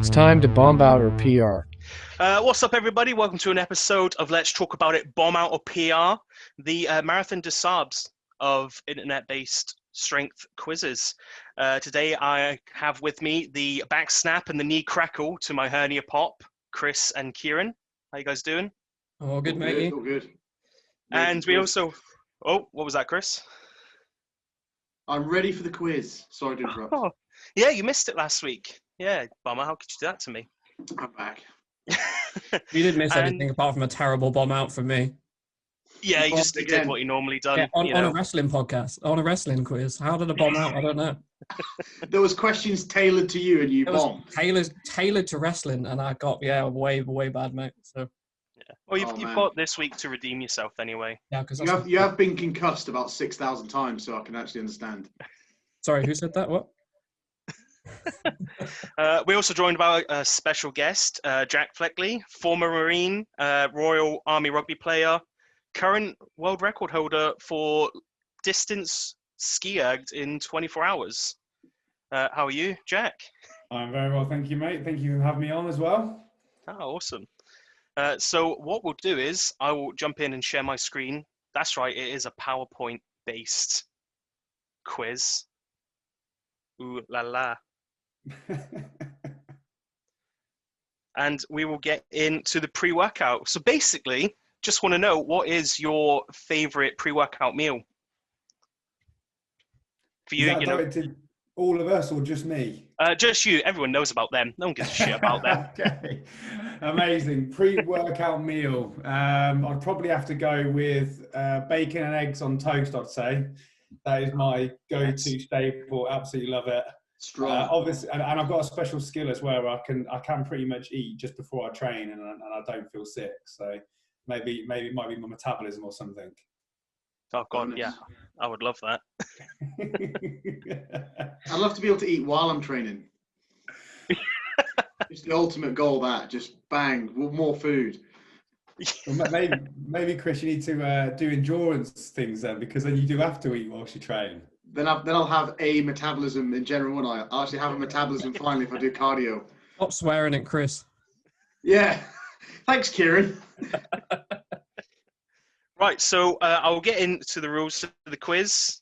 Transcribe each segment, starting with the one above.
It's time to bomb out or PR. What's up, everybody? Welcome to an episode of Let's Talk About It, Bomb Out or PR, the Marathon de Sabres of internet-based strength quizzes. Today, I have with me the back snap and the knee crackle to my hernia pop, Chris and Kieran. How you guys doing? All good, mate. All good. And we also... Oh, what was that, Chris? I'm ready for the quiz. Sorry to interrupt. Oh, yeah, you missed it last week. Yeah, bummer. How could you do that to me? I'm back. You didn't miss anything apart from a terrible bomb out from me. Yeah, he just did what he normally done. Yeah, on a wrestling podcast, on a wrestling quiz. How did a bomb out? I don't know. There was questions tailored to you and you bombed. Tailored to wrestling, and I got way bad, mate. So. Yeah. Well, you've got this week to redeem yourself anyway. Yeah, because you have been concussed about 6,000 times, so I can actually understand. Sorry, who said that? What? We also joined by a special guest, Jack Fleckney, former Marine, Royal Army rugby player, current world record holder for distance Ski Erg in 24 hours. How are you, Jack? I'm very well, thank you, mate. Thank you for having me on as well. Oh, awesome. So what we'll do is I will jump in and share my screen. That's right, it is a PowerPoint-based quiz. Ooh la la. And we will get into the pre-workout. So basically, just want to know, what is your favorite pre-workout meal? For you, you know, to all of us or just me? Just you. Everyone knows about them. No one gives a shit about them. Okay, amazing pre-workout meal. I'd probably have to go with bacon and eggs on toast. I'd say that is my go-to staple. Absolutely love it. Obviously, and I've got a special skill as well. Where I can pretty much eat just before I train, and I don't feel sick. So maybe it might be my metabolism or something. Oh God, yeah, I would love that. I'd love to be able to eat while I'm training. It's the ultimate goal. That just bang, more food. Well, maybe Chris, you need to do endurance things then, because then you do have to eat whilst you train. Then I'll have a metabolism in general, won't I? I'll actually have a metabolism finally if I do cardio. Stop swearing at Chris. Yeah. Thanks, Kieran. Right, so I'll get into the rules of the quiz.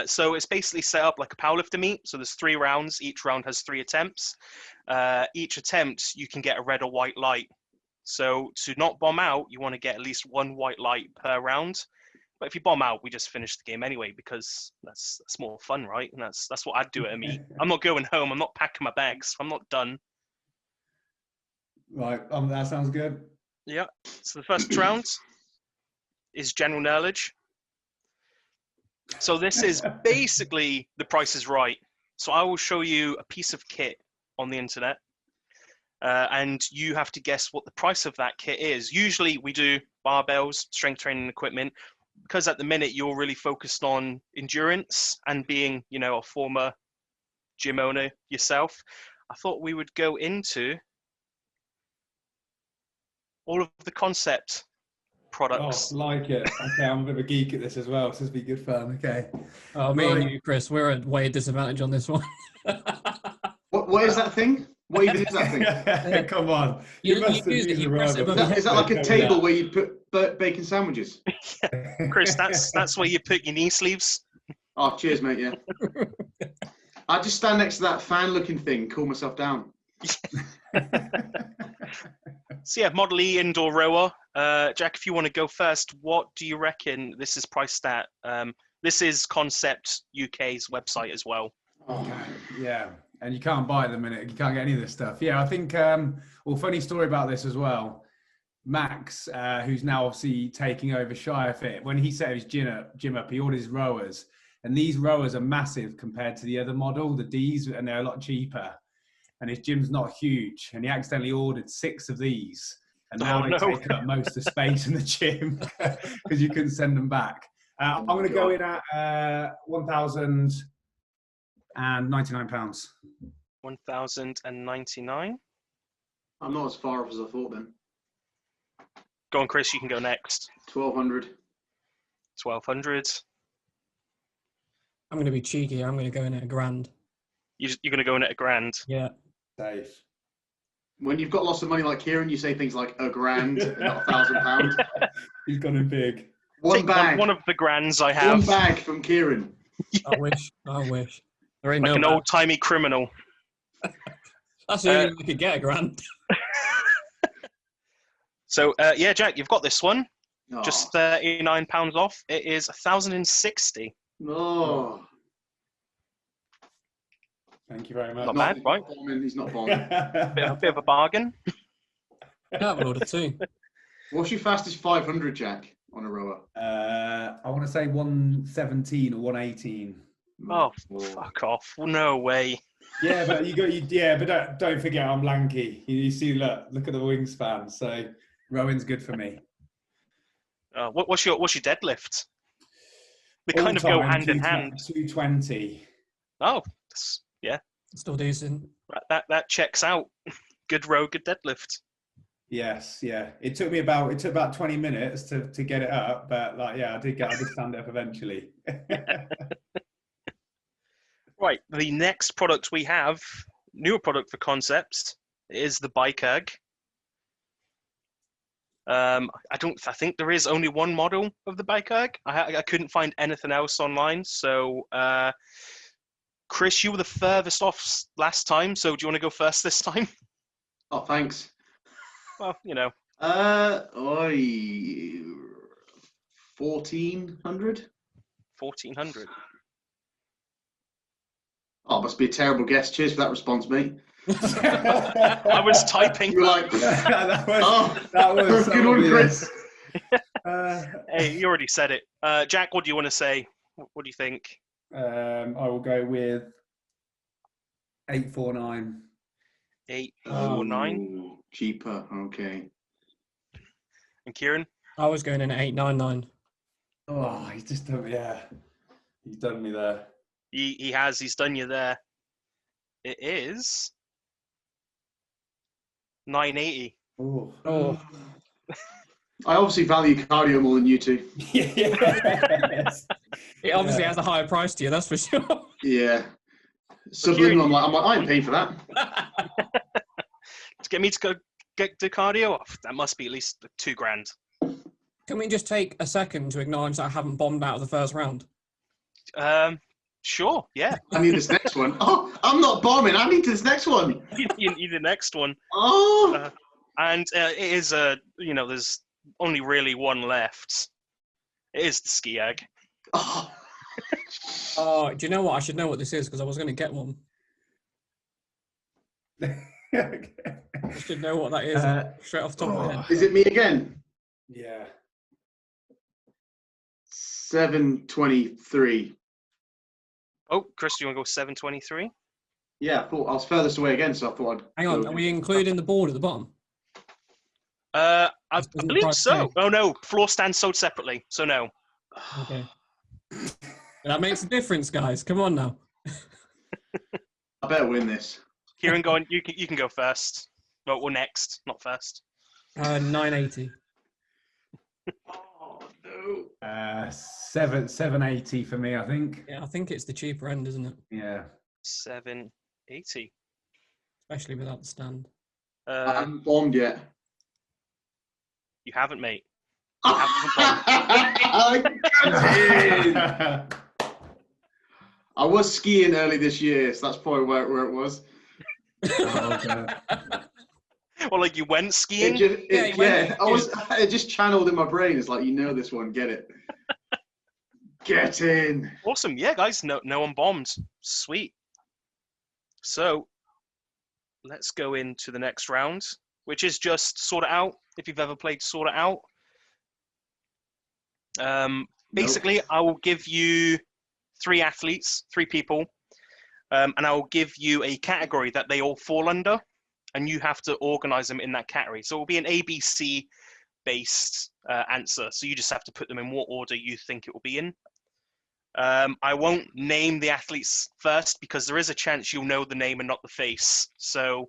So it's basically set up like a powerlifter meet. So there's 3 rounds. Each round has 3 attempts. Each attempt, you can get a red or white light. So to not bomb out, you want to get at least 1 white light per round. But if you bomb out, we just finish the game anyway, because that's more fun, right? And that's what I'd do at a meet. I'm not going home. I'm not packing my bags. I'm not done. Right, that sounds good. Yeah. So the first round is general knowledge. So this is basically The Price is Right. So I will show you a piece of kit on the internet, and you have to guess what the price of that kit is. Usually we do barbells, strength training equipment, because at the minute you're really focused on endurance and being, a former gym owner yourself. I thought we would go into all of the concept products. Oh, like it. Okay, I'm a bit of a geek at this as well, so this will be good fun. Okay. Oh, me and you, Chris, we're at way disadvantage on this one. What is that thing? What even is that thing? Come on. You must use it, you press it above your head. Is that like a table where you put bacon sandwiches? Chris, that's where you put your knee sleeves. Oh, cheers, mate, yeah. I just stand next to that fan-looking thing, cool myself down. So yeah, Model E indoor rower. Jack, if you want to go first, what do you reckon this is priced at? This is Concept UK's website as well. Okay. Yeah, and you can't buy it at the minute. You can't get any of this stuff. Yeah, I think, funny story about this as well. Max, who's now obviously taking over Shire Fit, when he set his gym up, he ordered his rowers. And these rowers are massive compared to the other model, the Ds, and they're a lot cheaper. And his gym's not huge. And he accidentally ordered 6 of these. And now they take up most of the space in the gym because you couldn't send them back. I'm going to go in at £1,099. £1,099. I'm not as far off as I thought then. Go on, Chris, you can go next. 1,200. 1,200. I'm going to be cheeky. I'm going to go in at £1,000. You're going to go in at £1,000? Yeah. Safe. When you've got lots of money like Kieran, you say things like £1,000, not £1,000. He's gone in big. Take one of the grands I have. One bag from Kieran. I wish. There ain't Like no an bag. old-timey criminal. That's the only way I could get a grand. So, yeah, Jack, you've got this one. Oh. Just £39 off. It is 1,060. Oh. Thank you very much. Not bad, right? He's not bombing. A bit of a bargain. I have an order too. What's your fastest 500, Jack, on a rower? I want to say 117 or 118. Oh, fuck off. No way. Yeah, but but don't forget I'm lanky. You see, look at the wingspan. So rowing's good for me. What's your deadlift? They kind of go hand in hand. 220. Oh, yeah. Still decent. That checks out. Good row, good deadlift. Yes, yeah. It took about 20 minutes to get it up, but I did stand up eventually. Right, the next product we have, newer product for Concepts, is the Bike Erg. I think there is only one model of the Bike Erg. I couldn't find anything else online. So, Chris, you were the furthest off last time. So, do you want to go first this time? Oh, thanks. Well, you know. 1,400. 1,400. Oh, must be a terrible guess. Cheers for that response, mate. I was typing. You were like, that was good one, Chris. Hey, you already said it. Jack, what do you want to say? What do you think? I will go with 849. 849. Oh, cheaper. Okay. And Kieran? I was going in at 899. Oh, he's just done me. Yeah, he's done me there. He has. He's done you there. It is 980. Oh. I obviously value cardio more than you two. Yes. It obviously has a higher price to you, that's for sure. Yeah. Subliminal. I'm like, I ain't paying for that. To get me to go get the cardio off, that must be at least £2,000. Can we just take a second to acknowledge that I haven't bombed out of the first round? Sure, yeah. I need this next one. Oh, I'm not bombing. I need this next one. You need the next one. Oh. And it is there's only really one left. It is the Ski Erg. Oh. Oh, do you know what? I should know what this is because I was going to get one. I should know what that is straight off the top of my head. Is it me again? Yeah. 723. Oh, Chris, do you want to go 723? Yeah, I thought I was furthest away again, so I thought I'd. Hang on, are we including the board at the bottom? I Isn't the believe price so. paid? Oh no, floor stand sold separately, so no. Okay. That makes a difference, guys. Come on now. I better win this. Kieran, go on. You can go first. Well, next, not first. 980. Oh no. 780 for me, I think. Yeah, I think it's the cheaper end, isn't it? Yeah. 780. Especially without the stand. I haven't bombed yet. You haven't, mate. I was skiing early this year, so that's probably where it was. Oh, okay. Well, like you went skiing. It just channeled in my brain. It's like, this one, get it. Get in. Awesome, yeah, guys. No one bombed. Sweet. So let's go into the next round, which is just Sort It Out. If you've ever played Sort It Out. Basically, Nope. I will give you 3 athletes, 3 people, and I will give you a category that they all fall under, and you have to organize them in that category. So it will be an ABC based answer. So you just have to put them in what order you think it will be in. I won't name the athletes first because there is a chance you'll know the name and not the face. So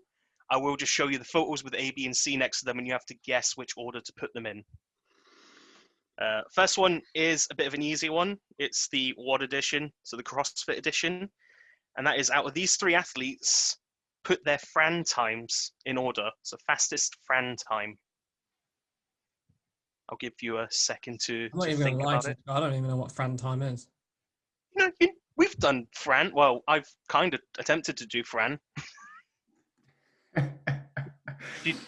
I will just show you the photos with A, B, and C next to them, and you have to guess which order to put them in. First one is a bit of an easy one. It's the WAD edition, so the CrossFit edition. And that is, out of these 3 athletes, put their Fran times in order. So fastest Fran time. I'll give you a second to I'm not even think going to lie about to it. you. I don't even know what Fran time is. We've done Fran. Well, I've kind of attempted to do Fran. Do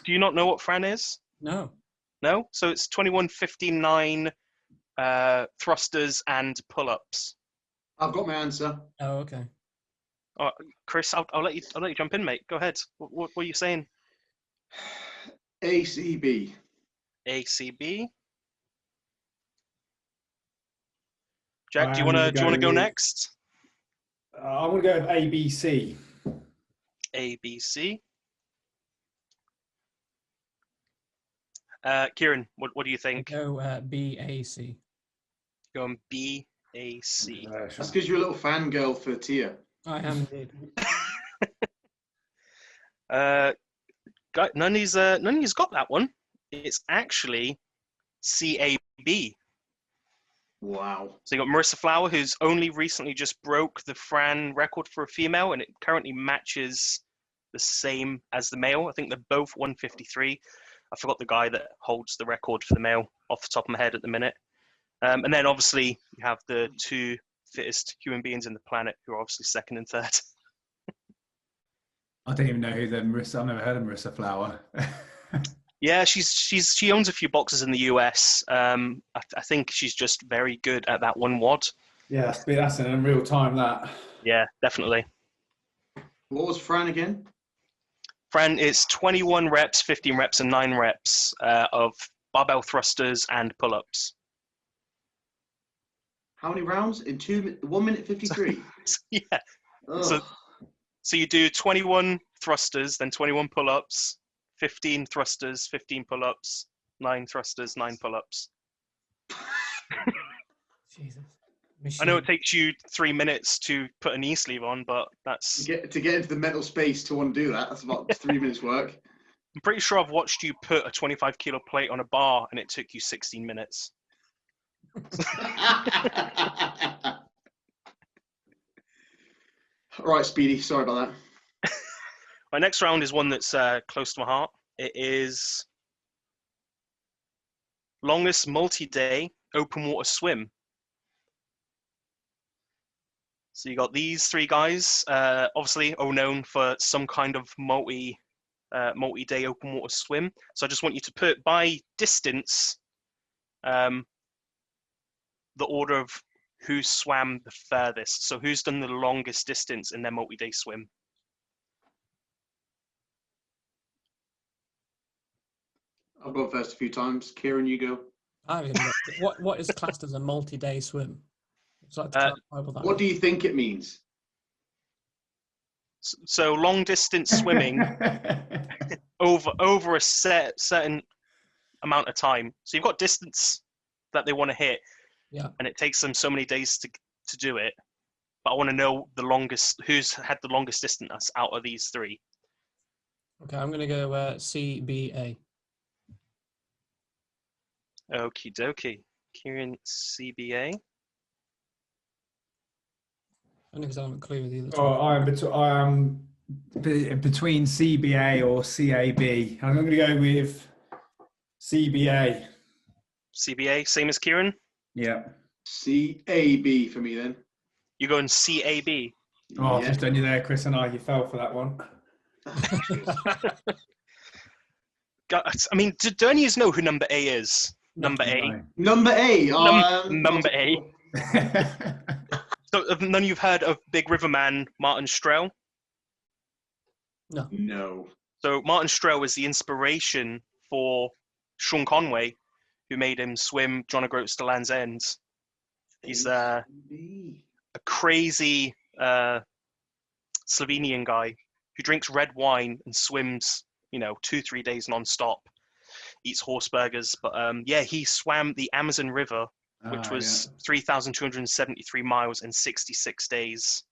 you not know what Fran is? No. No? So it's 21:59 thrusters and pull-ups. I've got my answer. Oh, okay. Oh, Chris, I'll let you jump in, mate. Go ahead. What are you saying? ACB. ACB. Jack, do you I'm wanna gonna go with- next? I'm going to go with ABC. ABC. Kieran, what do you think? Go BAC. Going BAC. That's because you're a little fangirl for Tia. I am indeed. None of you's got that one. It's actually CAB. Wow. So you got Marissa Flower, who's only recently just broke the Fran record for a female, and it currently matches the same as the male. I think they're both 153. I forgot the guy that holds the record for the male off the top of my head at the minute. And then obviously you have the two fittest human beings in the planet, who are obviously second and third. I don't even know who the Marissa. I've never heard of Marissa Flower. Yeah, she owns a few boxes in the US. I think she's just very good at that one WOD. Yeah, that's in real time. That. Yeah, definitely. What was Fran again? Fran is 21 reps, 15 reps, and 9 reps of barbell thrusters and pull-ups. How many rounds? In 1 minute 53? Yeah. Ugh. So you do 21 thrusters, then 21 pull-ups, 15 thrusters, 15 pull-ups, 9 thrusters, 9 pull-ups. Jesus. I know it takes you 3 minutes to put a knee sleeve on, but that's... To get into the mental space to want to do that, that's about 3 minutes work. I'm pretty sure I've watched you put a 25 kilo plate on a bar and it took you 16 minutes. Right, Speedy, sorry about that. My next round is one that's close to my heart. It is longest multi-day open water swim. So you got these 3 guys, obviously are known for some kind of multi-day open water swim. So I just want you to put by distance the order of who swam the furthest. So who's done the longest distance in their multi-day swim? I've gone first a few times. Kieran, you go. What is classed as a multi-day swim? So What do you think it means? So long distance swimming over a certain amount of time. So you've got distance that they want to hit, Yeah. and it takes them so many days to do it. But I want to know the longest, who's had the longest distance out of these 3. Okay, I'm going to go CBA. Okie dokie. Kieran, CBA. Only because I haven't a clue with either. Oh, I am between CBA or CAB. I'm going to go with CBA. CBA, same as Kieran. Yeah. CAB for me then. You're going CAB. Oh, I've Yeah. just done you there, Chris and I. You fell for that one. I mean, do any of you know who number A is? Number A. Number A. Number A. So have none of you've heard of Big River Man Martin Strel? No. No. So Martin Strel was the inspiration for Sean Conway, who made him swim John O'Groats to Land's End. He's a crazy Slovenian guy who drinks red wine and swims, 2-3 days non-stop, eats horse burgers. But yeah, he swam the Amazon River, which was 3,273 miles in 66 days.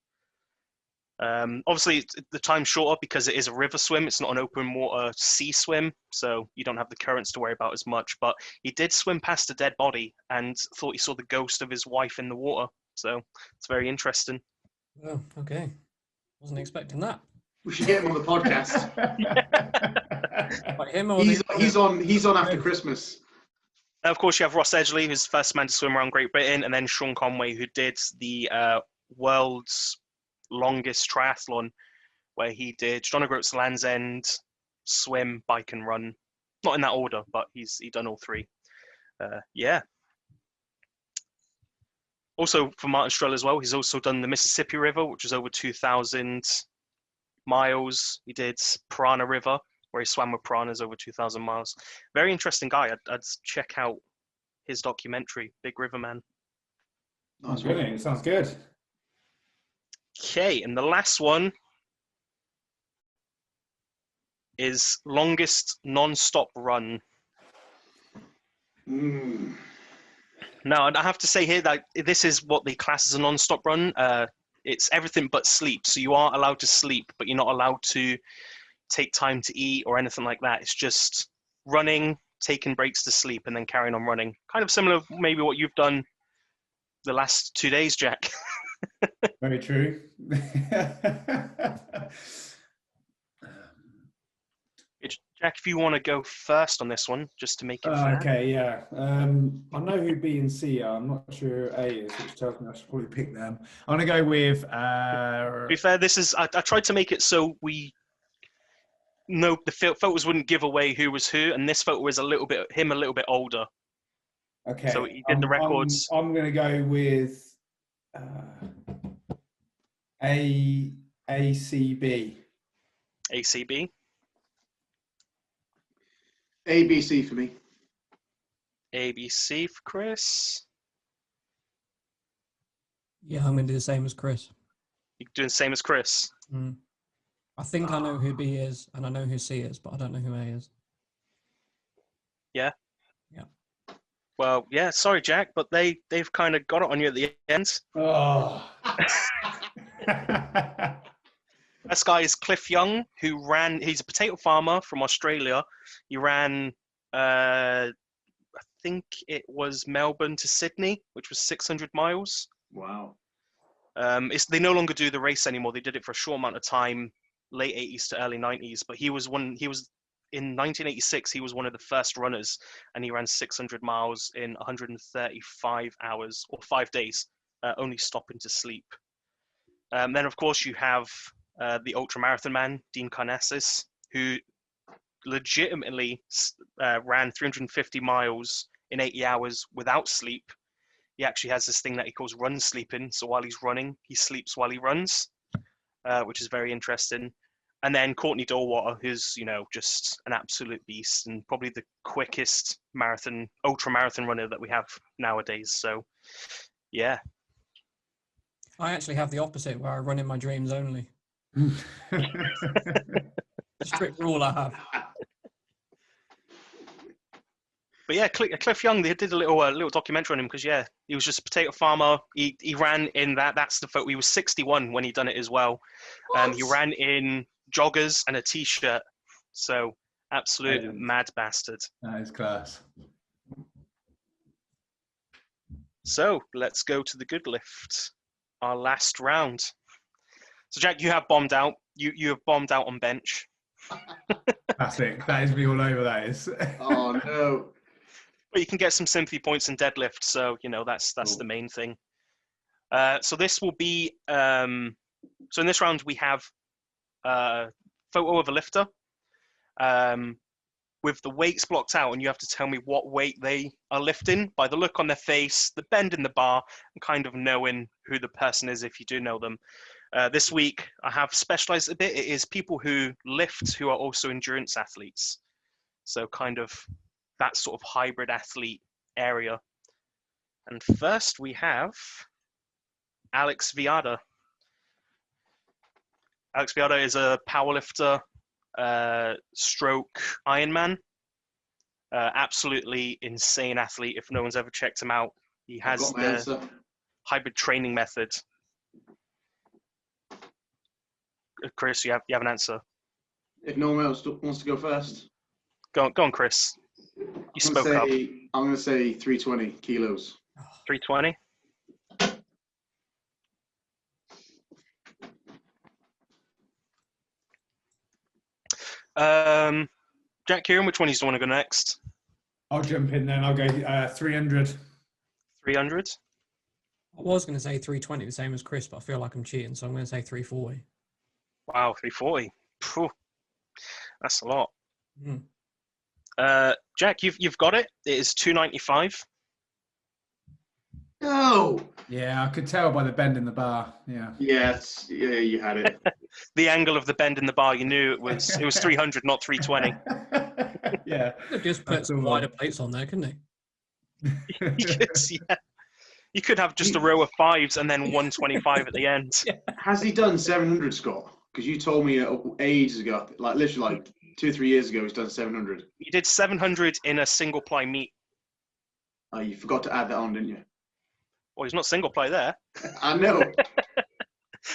Obviously, the time's shorter because it is a river swim. It's not an open water sea swim, so you don't have the currents to worry about as much. But he did swim past a dead body and thought he saw the ghost of his wife in the water. So it's very interesting. Oh, okay. Wasn't expecting that. We should get him on the podcast. Like him or He's on after Christmas. Of course, you have Ross Edgley, who's the first man to swim around Great Britain, and then Sean Conway, who did the world's longest triathlon, where he did John O'Groats Land's End, swim, bike, and run. Not in that order, but he's done all three. Yeah. Also, for Martin Strell as well, he's also done the Mississippi River, which is over 2,000 miles. He did Piranha River, where he swam with piranhas over 2,000 miles. Very interesting guy. I'd check out his documentary, Big River Man. Oh, brilliant. Sounds good. Okay, and the last one is longest non-stop run. Now, I have to say here that this is what they class as a non-stop run. It's everything but sleep. So you are allowed to sleep, but you're not allowed to take time to eat or anything like that. It's just running, taking breaks to sleep, and then carrying on running. Kind of similar, maybe what you've done the last 2 days, Jack. Very true. Jack, if you want to go first on this one, just to make it fair. Okay, yeah. I know who B and C are. I'm not sure who A is, which tells me I should probably pick them. I'm going to go with... To be fair, this is... I tried to make it so we... No, the photos wouldn't give away who was who, and this photo is a little bit older. Okay. So he did the records. I'm going to go with ACB. ACB. ABC for me. ABC for Chris. Yeah, I'm going to do the same as Chris. You're doing the same as Chris. I think I know who B is, and I know who C is, but I don't know who A is. Yeah? Yeah. Well, yeah, sorry, Jack, but they've kind of got it on you at the end. Oh. This guy is Cliff Young, who he's a potato farmer from Australia. He ran, I think it was Melbourne to Sydney, which was 600 miles. Wow. They no longer do the race anymore. They did it for a short amount of time, late 80s to early 90s. But in 1986, he was one of the first runners, and he ran 600 miles in 135 hours, or 5 days, only stopping to sleep. Then, of course, you have the ultramarathon man, Dean Karnazes, who legitimately ran 350 miles in 80 hours without sleep. He actually has this thing that he calls run sleeping. So while he's running, he sleeps while he runs, which is very interesting. And then Courtney Dolewater, who's, just an absolute beast and probably the quickest ultra-marathon runner that we have nowadays. So, yeah. I actually have the opposite, where I run in my dreams only. Strict rule I have. But yeah, Cliff Young, they did a little documentary on him because, yeah, he was just a potato farmer. He ran in that's the photo. He was 61 when he done it as well. He ran in joggers and a t-shirt. So, absolute mad bastard. That is class. So, let's go to the good lift. Our last round. So, Jack, you have bombed out. You have bombed out on bench. Classic. That is me all over, that is. Oh, no. But you can get some sympathy points in deadlift, so, that's cool. The main thing. So this will be... so in this round, we have a photo of a lifter with the weights blocked out, and you have to tell me what weight they are lifting by the look on their face, the bend in the bar, and kind of knowing who the person is if you do know them. This week, I have specialized a bit. It is people who lift who are also endurance athletes. So kind of that sort of hybrid athlete area. And first we have Alex VIADA. Alex VIADA is a powerlifter, stroke Ironman. Absolutely insane athlete if no one's ever checked him out. He has the hybrid training method. Chris, you have an answer? If no one else wants to go first. Go on, Chris. You spoke up. I'm going to say 320 kilos. 320? Jack, Kieran, which one do you want to go next? I'll jump in then. I'll go 300. 300? I was going to say 320, the same as Chris, but I feel like I'm cheating, so I'm going to say 340. Wow, 340. Phew. That's a lot. Mm. Jack, you've got it. It is 295. No. Yeah, I could tell by the bend in the bar. Yeah. Yes. Yeah, you had it. The angle of the bend in the bar, you knew it was 300, not 320. Yeah. Could just put That's some all wider right. plates on there, couldn't he? You could have just a row of fives and then 125 at the end. Has he done 700, Scott? Because you told me ages ago, like literally like 2 or 3 years ago, he's done 700. He did 700 in a single ply meet. Oh, you forgot to add that on, didn't you? Well, he's not single ply there. I know.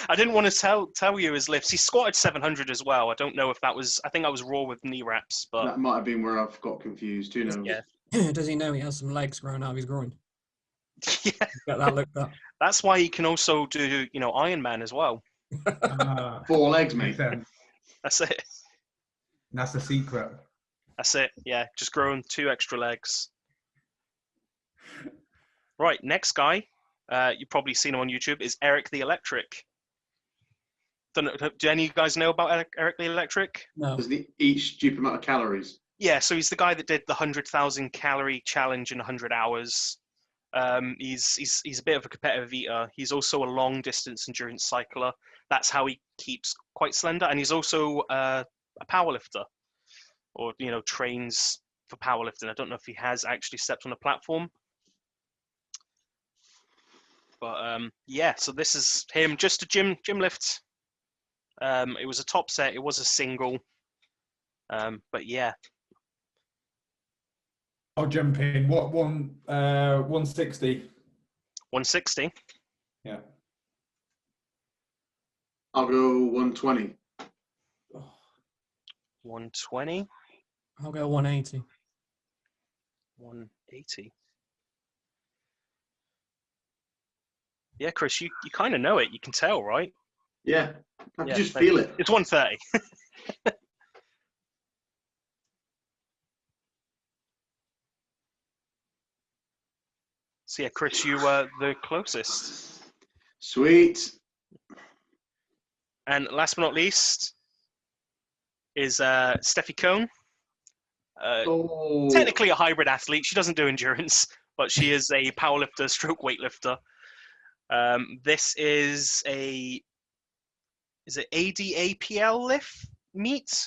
I didn't want to tell you his lifts. He squatted 700 as well. I don't know if that was. I think that was raw with knee wraps, but That might have been where I've got confused. Who knows? yeah, Does he know he has some legs growing out of his groin? yeah. Get that looked up. That's why he can also do Iron Man as well. 4 legs, mate. Makes sense. That's it. That's the secret. That's it. Yeah, just growing 2 extra legs. Right, next guy. You've probably seen him on YouTube. Is Erik the Electric. Do any of you guys know about Erik the Electric? No. Does he eat stupid amount of calories? Yeah, so he's the guy that did the 100,000 calorie challenge in 100 hours. He's a bit of a competitive eater. He's also a long distance endurance cycler. That's how he keeps quite slender. And he's also a powerlifter, or trains for powerlifting. I don't know if he has actually stepped on a platform. But yeah, so this is him, just a gym lift. It was a top set. It was a single. But yeah. I'll jump in. What 160? 160. Yeah. I'll go 120. 120. I'll go 180. 180. Yeah, Chris, you kind of know it. You can tell, right? Yeah, I can Yeah, just so feel it. It's 130. So yeah, Chris, you were the closest. Sweet. And last but not least is Stefi Cohen. Oh. Technically a hybrid athlete. She doesn't do endurance, but she is a powerlifter, stroke weightlifter. This is it ADAPL lift meet?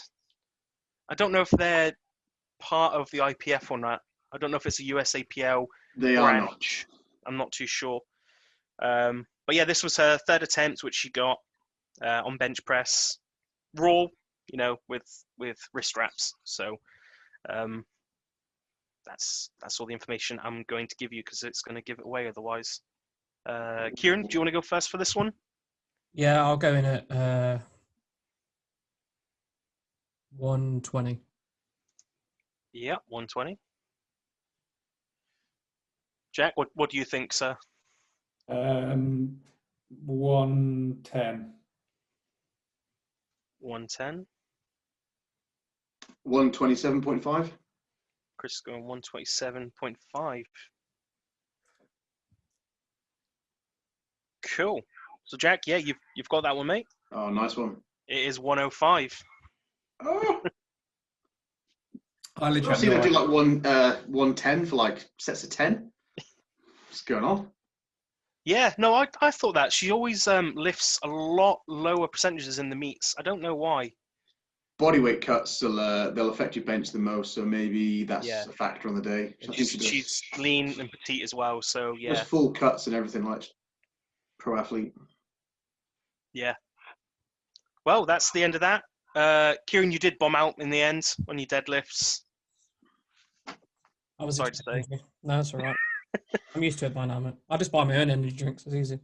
I don't know if they're part of the IPF or not. I don't know if it's a USAPL They are not. branch. I'm not too sure. But yeah, this was her 3rd attempt, which she got on bench press, raw, with wrist straps. So that's all the information I'm going to give you, because it's going to give it away otherwise. Kieran, do you want to go first for this one? Yeah, I'll go in at 120. Yeah, 120. Jack, what do you think, sir? 110. 110. 127.5. Chris is going 127.5. Cool. So Jack, yeah, you've got that one, mate. Oh, nice one. It is 105. Oh. I literally I've seen have them no do idea. like 110 for like sets of 10. What's going on? Yeah, no, I thought that. She always lifts a lot lower percentages in the meets. I don't know why. Bodyweight cuts they'll affect your bench the most, so maybe that's Yeah. a factor on the day. So I think she does. She's lean and petite as well, so yeah. Just full cuts and everything, like pro athlete. Yeah. Well, that's the end of that. Kieran, you did bomb out in the end on your deadlifts. I was Sorry to expecting to. No, that's all right. I'm used to it by now, mate. I just buy my own energy drinks. It's easy.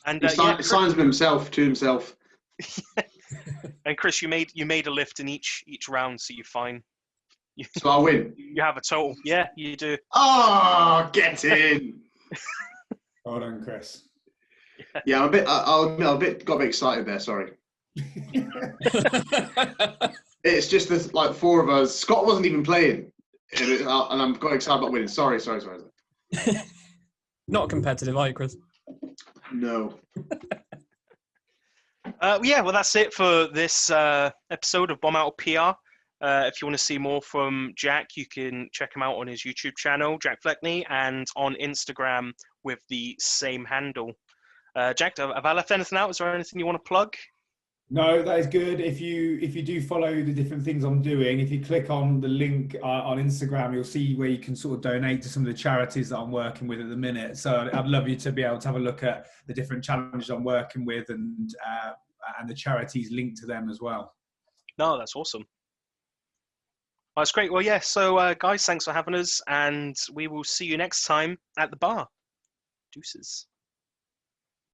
And He signs them himself to himself. and Chris, you made a lift in each round, so you're fine. So I win. You have a total. Yeah, you do. Oh, get in. Well done, Chris. Yeah, I'm a bit. I'll admit, got a bit excited there. Sorry. It's just like 4 of us. Scott wasn't even playing, and I'm quite excited about winning. Sorry. Not competitive, are you, Chris? No. Yeah, well, that's it for this episode of Bomb Out of PR. If you want to see more from Jack, you can check him out on his YouTube channel, Jack Fleckney, and on Instagram with the same handle. Jack, have I left anything out? Is there anything you want to plug? No, that is good. If you do follow the different things I'm doing, if you click on the link on Instagram, you'll see where you can sort of donate to some of the charities that I'm working with at the minute. So I'd love you to be able to have a look at the different challenges I'm working with and the charities linked to them as well. No, that's awesome. Well, that's great. Well, yeah, so guys, thanks for having us, and we will see you next time at the bar. Deuces.